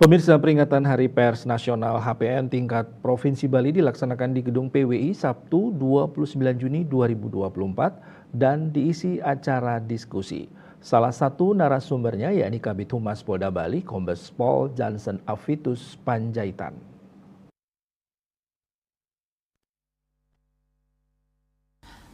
Pemirsa, peringatan Hari Pers Nasional HPN tingkat Provinsi Bali dilaksanakan di Gedung PWI Sabtu 29 Juni 2024 dan diisi acara diskusi. Salah satu narasumbernya yakni Kabid Humas Polda Bali, Kombes Pol Johnson Afitus Panjaitan.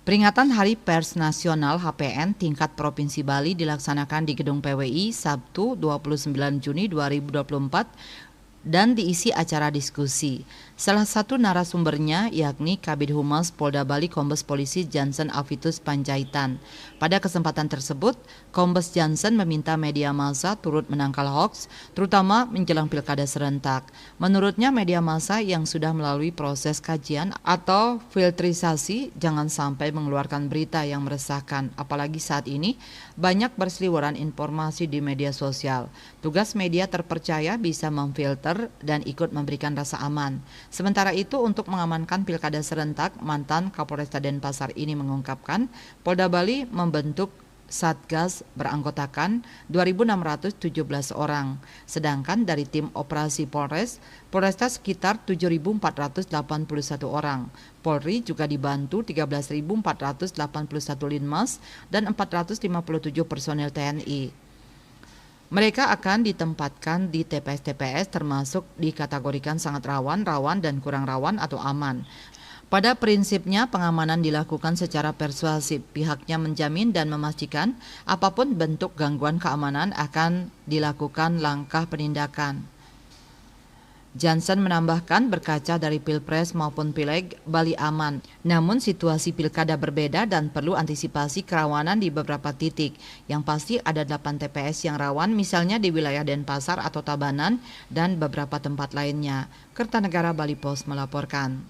Peringatan Hari Pers Nasional HPN tingkat Provinsi Bali dilaksanakan di Gedung PWI Sabtu 29 Juni 2024 dan diisi acara diskusi. Salah satu narasumbernya yakni Kabid Humas Polda Bali Kombes Polisi Johnson Afitus Panjaitan. Pada kesempatan tersebut, Kombes Johnson meminta media massa turut menangkal hoaks, terutama menjelang pilkada serentak. Menurutnya media massa yang sudah melalui proses kajian atau filterisasi jangan sampai mengeluarkan berita yang meresahkan, apalagi saat ini banyak berseliweran informasi di media sosial. Tugas media terpercaya bisa memfilter dan ikut memberikan rasa aman. Sementara itu, untuk mengamankan pilkada serentak, mantan Kapolresta Denpasar ini mengungkapkan Polda Bali membentuk Satgas beranggotakan 2.617 orang, sedangkan dari tim operasi Polresta sekitar 7.481 orang. Polri juga dibantu 13.481 linmas dan 457 personel TNI. Mereka akan ditempatkan di TPS-TPS termasuk dikategorikan sangat rawan, dan kurang rawan atau aman. Pada prinsipnya pengamanan dilakukan secara persuasif. Pihaknya menjamin dan memastikan apapun bentuk gangguan keamanan akan dilakukan langkah penindakan. Johnson menambahkan berkaca dari Pilpres maupun Pileg, Bali aman. Namun situasi pilkada berbeda dan perlu antisipasi kerawanan di beberapa titik. Yang pasti ada 8 TPS yang rawan, misalnya di wilayah Denpasar atau Tabanan dan beberapa tempat lainnya. Kertanegara Bali Pos melaporkan.